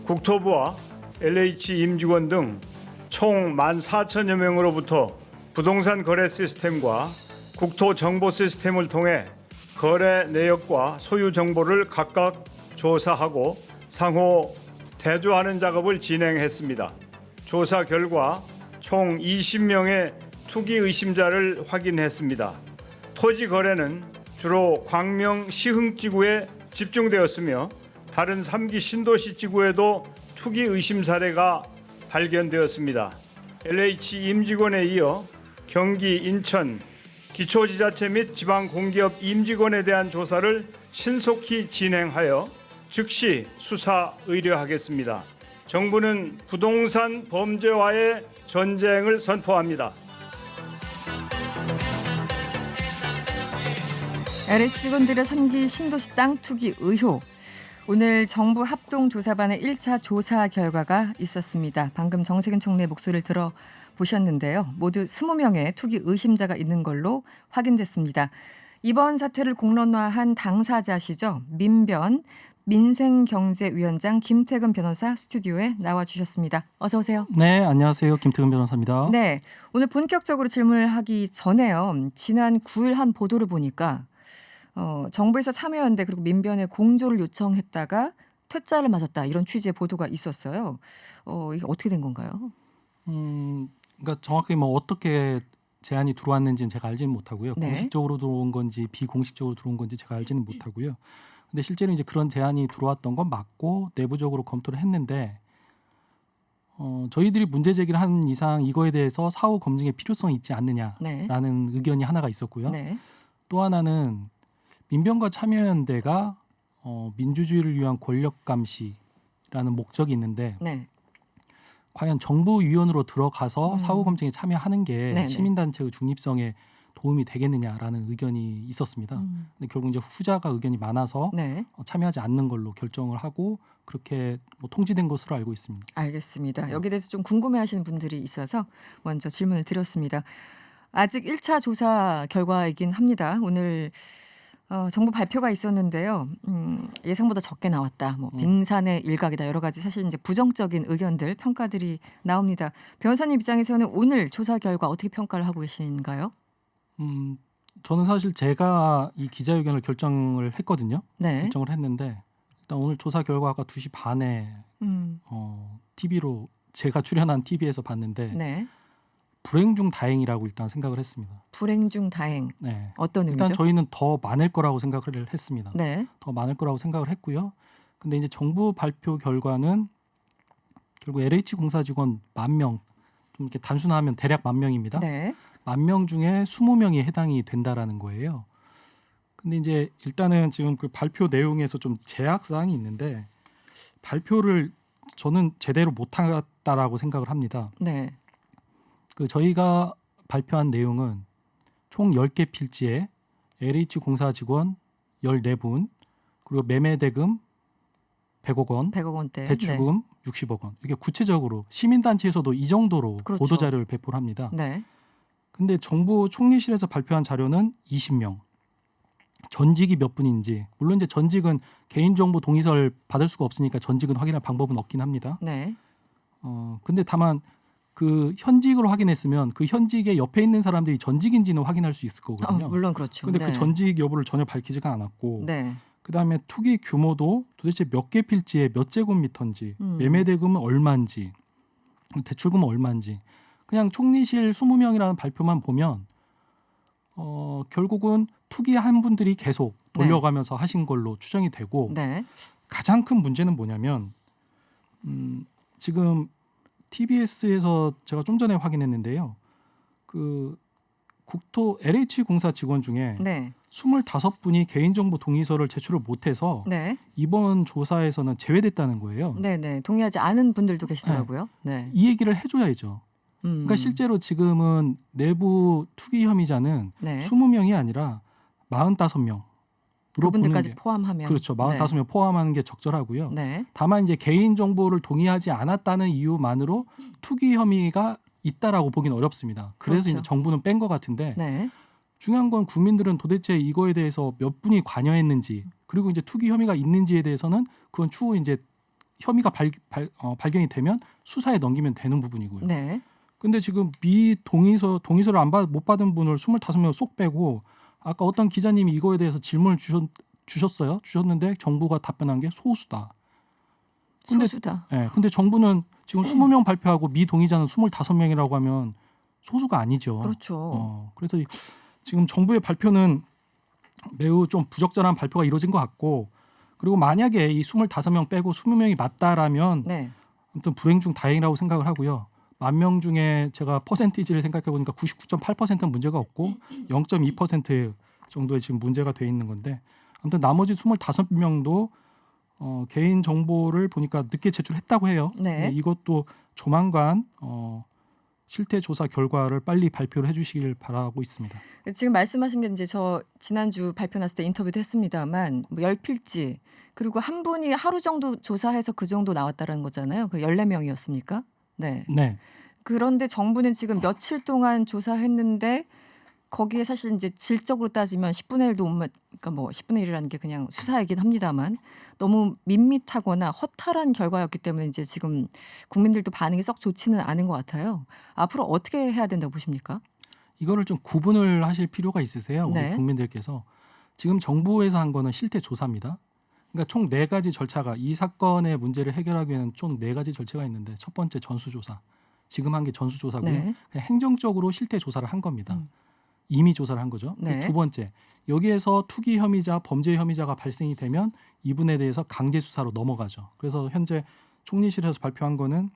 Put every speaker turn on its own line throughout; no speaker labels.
국토부와 LH 임직원 등 총 14,000여 명으로부터 부동산 거래 시스템과 국토 정보 시스템을 통해 거래 내역과 소유 정보를 각각 조사하고 상호 대조하는 작업을 진행했습니다. 조사 결과 총 20명의 투기 의심자를 확인했습니다. 토지 거래는 주로 광명 시흥지구에 집중되었으며 다른 3기 신도시 지구에도 투기 의심 사례가 발견되었습니다. LH 임직원에 이어 경기, 인천, 기초지자체 및 지방공기업 임직원에 대한 조사를 신속히 진행하여 즉시 수사 의뢰하겠습니다. 정부는 부동산 범죄와의 전쟁을 선포합니다.
LH 직원들의 3기 신도시 땅 투기 의혹. 오늘 정부 합동조사반의 1차 조사 결과가 있었습니다. 방금 정세균 총리의 목소리를 들어보셨는데요. 모두 20명의 투기 의심자가 있는 걸로 확인됐습니다. 이번 사태를 공론화한 당사자시죠. 민변 민생경제위원장 김태근 변호사 스튜디오에 나와주셨습니다. 어서 오세요.
네, 안녕하세요. 김태근 변호사입니다.
네, 오늘 본격적으로 질문을 하기 전에요. 지난 9일 한 보도를 보니까 정부에서 참여연대 그리고 민변에 공조를 요청했다가 퇴짜를 맞았다 이런 취지의 보도가 있었어요. 이게 어떻게 된 건가요?
그러니까 정확히 뭐 어떻게 제안이 들어왔는지는 제가 알지는 못하고요.
네.
공식적으로 들어온 건지 비공식적으로 들어온 건지 제가 알지는 못하고요. 근데 실제로 이제 그런 제안이 들어왔던 건 맞고 내부적으로 검토를 했는데 저희들이 문제 제기를 한 이상 이거에 대해서 사후 검증의 필요성이 있지 않느냐라는 의견이 하나가 있었고요.
네.
또 하나는 민변과 참여연대가 민주주의를 위한 권력 감시라는 목적이 있는데
네.
과연 정부위원으로 들어가서 사후 검증에 참여하는 게
네네.
시민단체의 중립성에 도움이 되겠느냐라는 의견이 있었습니다. 근데 결국 이제 후자가 의견이 많아서
네.
참여하지 않는 걸로 결정을 하고 그렇게 뭐 통지된 것으로 알고 있습니다.
알겠습니다. 여기에 대해서 좀 궁금해하시는 분들이 있어서 먼저 질문을 드렸습니다. 아직 1차 조사 결과이긴 합니다. 오늘 정부 발표가 있었는데요. 예상보다 적게 나왔다. 뭐 빙산의 일각이다. 여러 가지 사실 이제 부정적인 의견들, 평가들이 나옵니다. 변호사님 입장에서는 오늘 조사 결과 어떻게 평가를 하고 계신가요?
저는 사실 제가 이 기자회견을 결정을 했거든요.
네.
결정을 했는데 일단 오늘 조사 결과가 2시 반에 TV로 제가 출연한 TV에서 봤는데
네.
불행 중 다행이라고 일단 생각을 했습니다.
불행 중 다행.
네.
어떤 의미죠?
일단 저희는 더 많을 거라고 생각을 했습니다.
네.
더 많을 거라고 생각을 했고요. 근데 이제 정부 발표 결과는 결국 LH 공사 직원 10,000명, 좀 이렇게 단순하면 대략 10,000명입니다.
네.
10,000명 중에 20명이 해당이 된다라는 거예요. 근데 이제 일단은 지금 그 발표 내용에서 좀 제약 사항이 있는데 발표를 저는 제대로 못했다라고 생각을 합니다.
네.
그 저희가 발표한 내용은 총 10개 필지에 LH 공사 직원 14분 그리고 매매 대금 100억 원,
100억 원대.
대출금 60억 원. 이게 구체적으로 시민단체에서도 이 정도로
그렇죠.
보도 자료를 배포를 합니다.
네.
근데 정부 총리실에서 발표한 자료는 20명. 전직이 몇 분인지 물론 이제 전직은 개인정보 동의서를 받을 수가 없으니까 전직은 확인할 방법은 없긴 합니다.
네.
근데 다만 그 현직으로 확인했으면 그 현직의 옆에 있는 사람들이 전직인지는 확인할 수 있을 거거든요.
물론 그렇죠.
근데
네.
그 전직 여부를 전혀 밝히지가 않았고
네.
그다음에 투기 규모도 도대체 몇 개 필지에 몇 제곱미터인지 매매 대금은 얼마인지 대출금은 얼마인지 그냥 총리실 20명이라는 발표만 보면 결국은 투기한 분들이 계속 돌려가면서 하신 걸로 추정이 되고
네.
가장 큰 문제는 뭐냐면 지금 TBS에서 제가 좀 전에 확인했는데요. 그 국토 LH 공사 직원 중에
네.
25분이 개인정보 동의서를 제출을 못해서
네.
이번 조사에서는 제외됐다는 거예요.
네, 네. 동의하지 않은 분들도 계시더라고요. 네.
이 얘기를 해줘야죠. 그러니까 실제로 지금은 내부 투기 혐의자는
네.
20명이 아니라 45명.
그분들까지 포함하면
그렇죠. 45명 포함하는 게 적절하고요.
네.
다만 이제 개인 정보를 동의하지 않았다는 이유만으로 투기 혐의가 있다라고 보기는 어렵습니다. 그래서
그렇죠.
이제 정부는 뺀 것 같은데
네.
중요한 건 국민들은 도대체 이거에 대해서 몇 분이 관여했는지 그리고 이제 투기 혐의가 있는지에 대해서는 그건 추후 이제 혐의가 발견이 되면 수사에 넘기면 되는 부분이고요.
네.
근데 지금 동의서를 못 받은 분을 25명 쏙 빼고 아까 어떤 기자님이 이거에 대해서 질문을 주셨는데 정부가 답변한 게 소수다. 근데
소수다.
근데 정부는 지금 20명 발표하고 미동의자는 25명이라고 하면 소수가 아니죠.
그렇죠.
그래서 지금 정부의 발표는 매우 좀 부적절한 발표가 이루어진 것 같고, 그리고 만약에 이 25명 빼고 20명이 맞다라면
네.
아무튼 불행 중 다행이라고 생각을 하고요. 10,000명 중에 제가 퍼센티지를 생각해 보니까 99.8%는 문제가 없고 0.2% 정도의 지금 문제가 돼 있는 건데, 아무튼 나머지 25명도 개인 정보를 보니까 늦게 제출했다고 해요.
네.
이것도 조만간 실태 조사 결과를 빨리 발표를 해주시길 바라고 있습니다.
지금 말씀하신 게 이제 저 지난주 발표 났을 때 인터뷰도 했습니다만 뭐 열필지 그리고 한 분이 하루 정도 조사해서 그 정도 나왔다는 거잖아요. 그 14명이었습니까? 네.
네.
그런데 정부는 지금 며칠 동안 조사했는데 거기에 사실 이제 질적으로 따지면 10분의 1도 못, 그러니까 뭐 10분의 1이라는 게 그냥 수사이긴 합니다만 너무 밋밋하거나 허탈한 결과였기 때문에 이제 지금 국민들도 반응이 썩 좋지는 않은 것 같아요. 앞으로 어떻게 해야 된다고 보십니까?
이거를 좀 구분을 하실 필요가 있으세요. 우리
네.
국민들께서. 지금 정부에서 한 거는 실태 조사입니다. 그러니까 총 4가지 절차가, 이 사건의 문제를 해결하기 위해서는 총 4가지 절차가 있는데, 첫 번째 전수조사. 지금 한 게 전수조사고요.
네.
그냥 행정적으로 실태 조사를 한 겁니다. 임의 조사를 한 거죠.
네.
두 번째, 여기에서 투기 혐의자, 범죄 혐의자가 발생이 되면 이분에 대해서 강제 수사로 넘어가죠. 그래서 현재 총리실에서 발표한 거는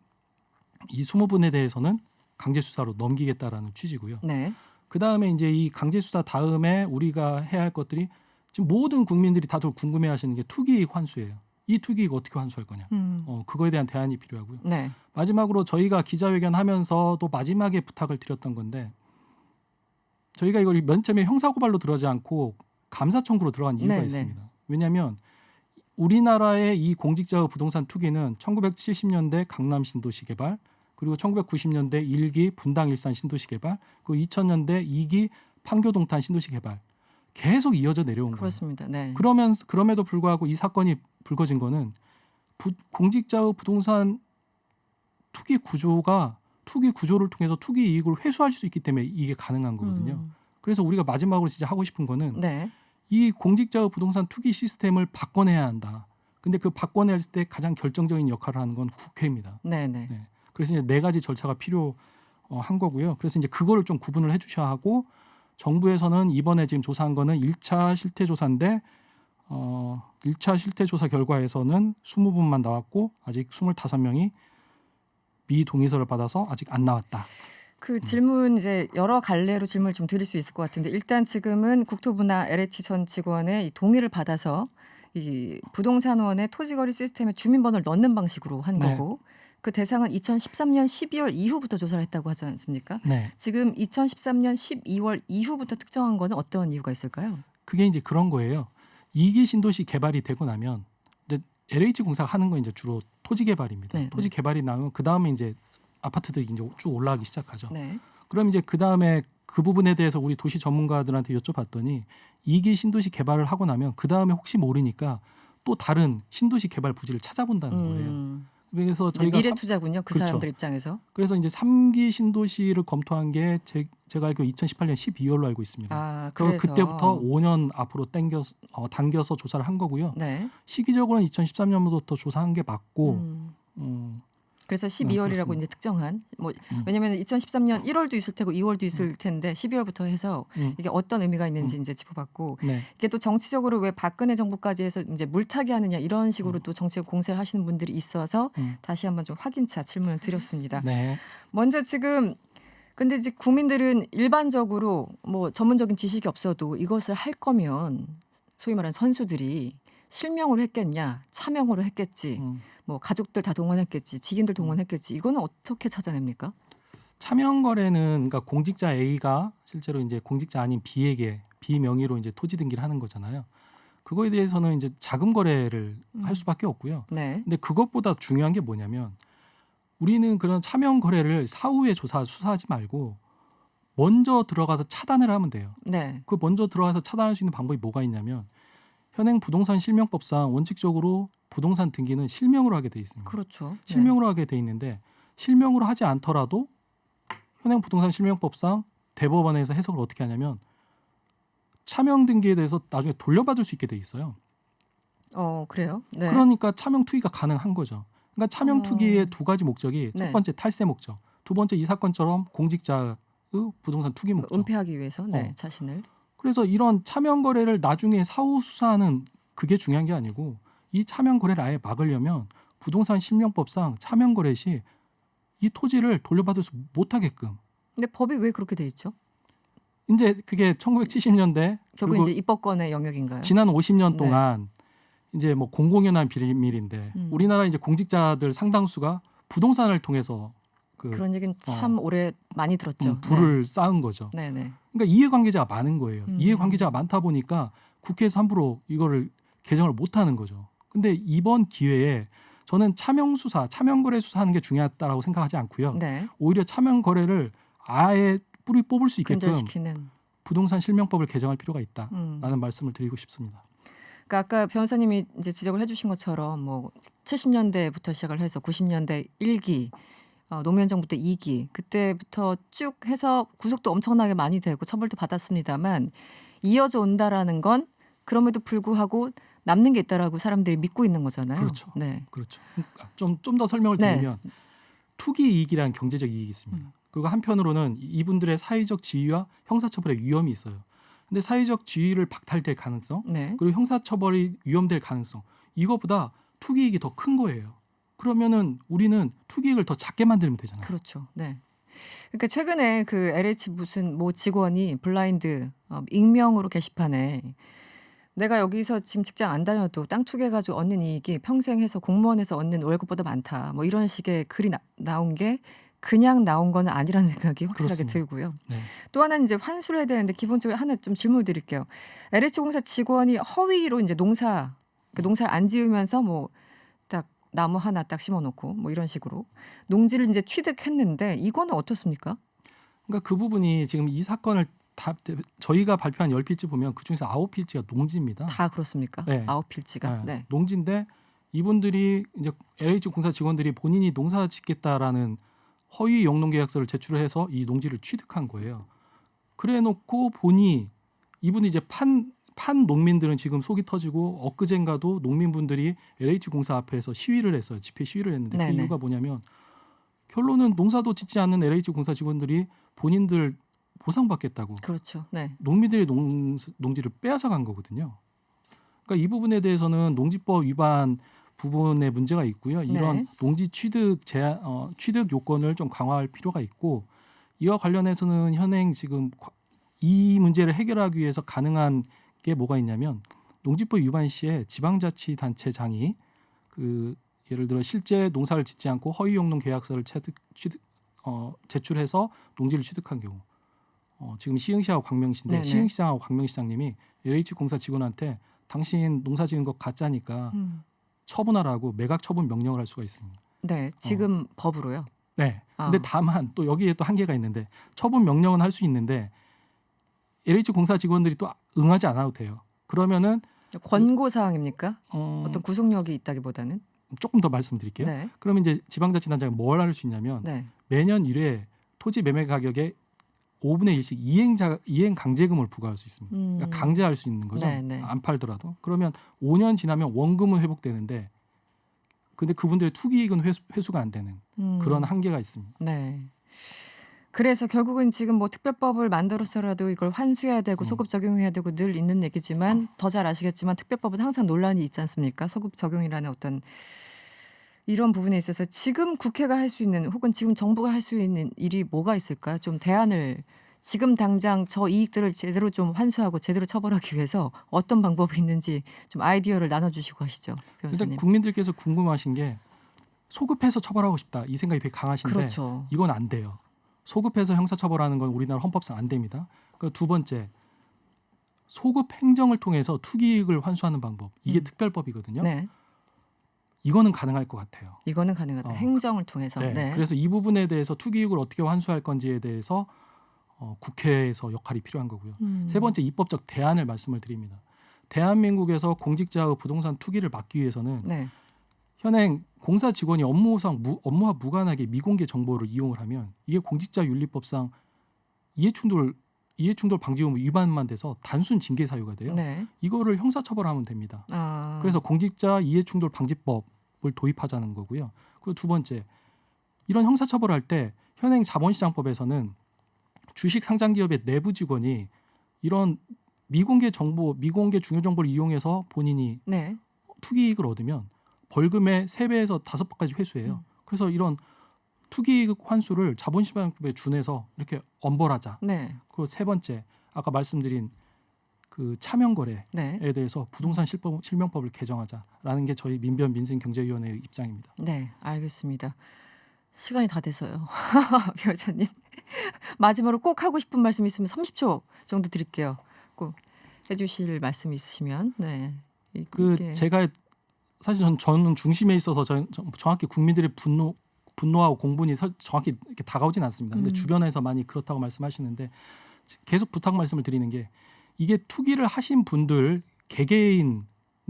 이 20분에 대해서는 강제 수사로 넘기겠다라는 취지고요.
네.
그 다음에 이제 이 강제 수사 다음에 우리가 해야 할 것들이, 지금 모든 국민들이 다들 궁금해하시는 게 투기이익 환수예요. 이 투기이익 어떻게 환수할 거냐. 그거에 대한 대안이 필요하고요.
네.
마지막으로 저희가 기자회견하면서도 마지막에 부탁을 드렸던 건데, 저희가 이걸 맨 처음에 형사고발로 들어가지 않고 감사 청구로 들어간 이유가
네,
있습니다. 왜냐하면 우리나라의 이 공직자의 부동산 투기는 1970년대 강남 신도시 개발, 그리고 1990년대 1기 분당 일산 신도시 개발, 그리고 2000년대 2기 판교동탄 신도시 개발 계속 이어져 내려온 거예요.
그렇습니다. 네.
그럼에도 불구하고 이 사건이 불거진 거는 공직자의 부동산 투기 구조를 통해서 투기 이익을 회수할 수 있기 때문에 이게 가능한 거거든요. 그래서 우리가 마지막으로 진짜 하고 싶은 거는
네.
이 공직자의 부동산 투기 시스템을 바꿔내야 한다. 근데 그 바꿔낼 때 가장 결정적인 역할을 하는 건 국회입니다.
네, 네.
네. 그래서 이제 4가지 절차가 필요한 거고요. 그래서 이제 그거를 좀 구분을 해주셔야 하고, 정부에서는 이번에 지금 조사한 거는 1차 실태 조사인데 1차 실태 조사 결과에서는 20분만 나왔고 아직 25명이 미동의서를 받아서 아직 안 나왔다.
그 질문 이제 여러 갈래로 질문을 좀 드릴 수 있을 것 같은데, 일단 지금은 국토부나 LH 전 직원의 이 동의를 받아서 이 부동산원의 토지거래 시스템에 주민번호를 넣는 방식으로 한
네.
거고, 그 대상은 2013년 12월 이후부터 조사를 했다고 하지 않습니까?
네.
지금 2013년 12월 이후부터 특정한 거는 어떤 이유가 있을까요?
그게 이제 그런 거예요. 2기 신도시 개발이 되고 나면 이제 LH 공사가 하는 건 이제 주로 토지 개발입니다.
네,
토지 개발이 나면 그 다음에 이제 아파트들이 이제 쭉 올라가기 시작하죠.
네.
그럼 이제 그 다음에 그 부분에 대해서 우리 도시 전문가들한테 여쭤봤더니 2기 신도시 개발을 하고 나면 그 다음에 혹시 모르니까 또 다른 신도시 개발 부지를 찾아본다는 거예요. 그래서 저희가
미래 투자군요. 그
그렇죠.
사람들 입장에서.
그래서 이제 3기 신도시를 검토한 게 제가 알기로 2018년 12월로 알고 있습니다.
아,
그럼
그래서
그때부터 5년 앞으로 당겨서 조사를 한 거고요.
네.
시기적으로는 2013년부터 조사한 게 맞고,
그래서 12월이라고
그렇습니다.
이제 특정한 왜냐하면 2013년 1월도 있을 테고 2월도 있을 텐데 12월부터 해서 이게 어떤 의미가 있는지 이제 짚어봤고,
네.
이게 또 정치적으로 왜 박근혜 정부까지 해서 이제 물타기 하느냐 이런 식으로 또 정치적 공세를 하시는 분들이 있어서 다시 한번 좀 확인차 질문을 드렸습니다.
네.
먼저 지금 근데 이제 국민들은 일반적으로 뭐 전문적인 지식이 없어도 이것을 할 거면 소위 말하는 선수들이 실명으로 했겠냐, 차명으로 했겠지, 뭐 가족들 다 동원했겠지, 직인들 동원했겠지. 이거는 어떻게 찾아냅니까?
차명 거래는 그러니까 공직자 A가 실제로 이제 공직자 아닌 B에게 비명의로 이제 토지 등기를 하는 거잖아요. 그거에 대해서는 이제 자금 거래를 할 수밖에 없고요.
네.
근데 그것보다 중요한 게 뭐냐면, 우리는 그런 차명 거래를 사후에 수사하지 말고 먼저 들어가서 차단을 하면 돼요.
네.
그 먼저 들어가서 차단할 수 있는 방법이 뭐가 있냐면, 현행 부동산 실명법상 원칙적으로 부동산 등기는 실명으로 하게 돼 있습니다.
그렇죠.
실명으로 하게 돼 있는데 실명으로 하지 않더라도 현행 부동산 실명법상 대법원에서 해석을 어떻게 하냐면 차명 등기에 대해서 나중에 돌려받을 수 있게 돼 있어요.
그래요? 네.
그러니까 차명 투기가 가능한 거죠. 그러니까 차명 투기의 두 가지 목적이
네.
첫 번째 탈세 목적, 두 번째 이 사건처럼 공직자의 부동산 투기 목적.
은폐하기 위해서
어.
자신을.
그래서 이런 차명 거래를 나중에 사후 수사하는 그게 중요한 게 아니고 이 차명 거래를 아예 막으려면 부동산 실명법상 차명 거래 시 이 토지를 돌려받을 수 못하게끔.
근데 법이 왜 그렇게 돼 있죠?
이제 그게 1970년대
결국
그리고
이제 입법권의 영역인가요?
지난 50년
네.
동안 이제 뭐 공공연한 비밀인데 우리나라 이제 공직자들 상당수가 부동산을 통해서
그런 얘기는 참 오래 많이 들었죠.
부를 쌓은 거죠.
네, 네.
그러니까 이해관계자가 많은 거예요. 이해관계자가 많다 보니까 국회에서 함부로 이거를 개정을 못 하는 거죠. 근데 이번 기회에 저는 차명 수사, 차명 거래 수사하는 게 중요하다라고 생각하지 않고요.
네.
오히려 차명 거래를 아예 뿌리 뽑을 수 있게끔
근절시키는.
부동산 실명법을 개정할 필요가 있다라는 말씀을 드리고 싶습니다.
그러니까 아까 변호사님이 이제 지적을 해주신 것처럼 뭐 70년대부터 시작을 해서 90년대 1기, 노무현 정부 때 2기 그때부터 쭉 해서 구속도 엄청나게 많이 되고 처벌도 받았습니다만 이어져 온다라는 건 그럼에도 불구하고 남는 게 있다라고 사람들이 믿고 있는 거잖아요.
그렇죠.
네.
그렇죠. 좀 더 설명을
네.
드리면 투기 이익이라는 경제적 이익이 있습니다. 그리고 한편으로는 이분들의 사회적 지위와 형사처벌의 위험이 있어요. 근데 사회적 지위를 박탈될 가능성
네.
그리고 형사처벌이 위험될 가능성 이거보다 투기 이익이 더 큰 거예요. 그러면은 우리는 투기 이익을 더 작게 만들면 되잖아요.
그렇죠. 네. 그러니까 최근에 그 LH 무슨 뭐 직원이 블라인드 익명으로 게시판에 내가 여기서 지금 직장 안 다녀도 땅 투기해가지고 얻는 이익이 평생 해서 공무원에서 얻는 월급보다 많다. 뭐 이런 식의 글이 나온 게 그냥 나온 건 아니라는 생각이 확실하게
그렇습니다.
들고요.
네.
또 하나는 이제 환수를 해야 되는데 기본적으로 하나 좀 질문을 드릴게요. LH공사 직원이 허위로 이제 농사를 안 지으면서 뭐 딱 나무 하나 딱 심어놓고 뭐 이런 식으로 농지를 이제 취득했는데 이거는 어떻습니까?
그러니까 그 부분이 지금 이 사건을 저희가 발표한 10필지 보면 그중에서 9필지가 농지입니다.
다 그렇습니까?
네.
9필지가.
네.
네.
농지인데 이분들이 이제 LH 공사 직원들이 본인이 농사 짓겠다라는 허위 영농 계약서를 제출해서 이 농지를 취득한 거예요. 그래놓고 보니 이분이 이제 판 농민들은 지금 속이 터지고 엊그젠가도 농민분들이 LH 공사 앞에서 시위를 했어요. 집회 시위를 했는데 그
네네.
이유가 뭐냐면 결론은 농사도 짓지 않는 LH 공사 직원들이 본인들 보상받겠다고
그렇죠. 네.
농민들의 농지를 빼앗아 간 거거든요. 그러니까 이 부분에 대해서는 농지법 위반 부분에 문제가 있고요. 이런
네.
농지 취득 취득 요건을 좀 강화할 필요가 있고 이와 관련해서는 현행 지금 이 문제를 해결하기 위해서 가능한 게 뭐가 있냐면 농지법 위반 시에 지방자치단체장이 예를 들어 실제 농사를 짓지 않고 허위 용농 계약서를 제출해서 농지를 취득한 경우 지금 시흥시하고 광명시인데
네네.
시흥시장하고 광명시장님이 LH 공사 직원한테 당신 농사 지은 거 가짜니까 처분하라고 매각 처분 명령을 할 수가 있습니다.
네. 지금 법으로요.
네. 근데 다만 또 여기에 또 한계가 있는데 처분 명령은 할 수 있는데 LH 공사 직원들이 또 응하지 않아도 돼요. 그러면은
권고 사항입니까?
어,
어떤 구속력이 있다기보다는.
조금 더 말씀드릴게요.
네.
그러면 이제 지방자치단체가 뭘 할 수 있냐면
네.
매년 1회 토지 매매 가격의 5분의 1씩 이행 강제금을 부과할 수 있습니다. 그러니까 강제할 수 있는 거죠.
네네.
안 팔더라도. 그러면 5년 지나면 원금은 회복되는데 근데 그분들의 투기이익은 회수가 안 되는 그런 한계가 있습니다.
네. 그래서 결국은 지금 뭐 특별법을 만들어서라도 이걸 환수해야 되고 소급 적용해야 되고 늘 있는 얘기지만 더 잘 아시겠지만 특별법은 항상 논란이 있지 않습니까? 소급 적용이라는 어떤 이런 부분에 있어서 지금 국회가 할 수 있는 혹은 지금 정부가 할 수 있는 일이 뭐가 있을까? 좀 대안을 지금 당장 저 이익들을 제대로 좀 환수하고 제대로 처벌하기 위해서 어떤 방법이 있는지 좀 아이디어를 나눠주시고 하시죠, 변호사님.
일단 국민들께서 궁금하신 게 소급해서 처벌하고 싶다 이 생각이 되게 강하신데
그렇죠.
이건 안 돼요. 소급해서 형사처벌하는 건 우리나라 헌법상 안 됩니다. 그러니까 두 번째 소급 행정을 통해서 투기이익을 환수하는 방법 이게 특별법이거든요.
네,
이거는 가능할 것 같아요.
이거는 가능하다. 행정을 통해서.
네.
네.
그래서 이 부분에 대해서 투기이익을 어떻게 환수할 건지에 대해서 국회에서 역할이 필요한 거고요. 세 번째 입법적 대안을 말씀을 드립니다. 대한민국에서 공직자의 부동산 투기를 막기 위해서는
네.
현행 공사 직원이 업무와 무관하게 미공개 정보를 이용을 하면 이게 공직자윤리법상 이해충돌 방지 의무 위반만 돼서 단순 징계 사유가 돼요.
네.
이거를 형사처벌하면 됩니다.
아.
그래서 공직자 이해충돌 방지법을 도입하자는 거고요. 그리고 두 번째, 이런 형사처벌할 때 현행 자본시장법에서는 주식 상장 기업의 내부 직원이 이런 미공개 중요 정보를 이용해서 본인이
네.
투기이익을 얻으면 벌금의 3배에서 5배까지 회수해요. 그래서 이런 투기이익 환수를 자본시장법에 준해서 이렇게 엄벌하자.
네.
그리고 세 번째, 아까 말씀드린 그 차명거래에
네.
대해서 부동산 실명법을 개정하자라는 게 저희 민변민생경제위원회의 입장입니다.
네. 알겠습니다. 시간이 다 돼서요. 변호사님. 마지막으로 꼭 하고 싶은 말씀 있으면 30초 정도 드릴게요. 꼭 해주실 말씀 있으시면. 네. 이게-
제가 사실 저는 중심에 있어서 정확히 국민들의 분노하고 공분이 정확히 이렇게 다가오진 않습니다. 근데 주변에서 많이 그렇다고 말씀하시는데 계속 부탁 말씀을 드리는 게 이게 투기를 하신 분들 개개인에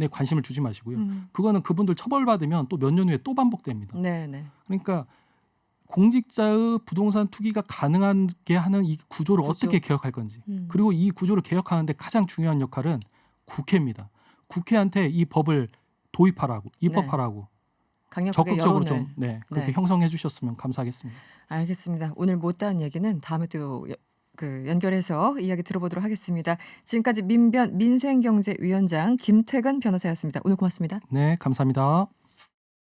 관심을 주지 마시고요. 그거는 그분들 처벌받으면 또 몇 년 후에 또 반복됩니다.
네, 네.
그러니까 공직자의 부동산 투기가 가능하게 하는 이 구조를
구조.
어떻게 개혁할 건지, 그리고 이 구조를 개혁하는데 가장 중요한 역할은 국회입니다. 국회한테 이 법을 도입하라고, 입법하라고
강력하게
적극적으로
여론을.
좀 그렇게
네.
형성해 주셨으면 감사하겠습니다.
알겠습니다. 오늘 못다한 얘기는 다음에 또 연결해서 이야기 들어보도록 하겠습니다. 지금까지 민생경제위원장 김태근 변호사였습니다. 오늘 고맙습니다.
네, 감사합니다.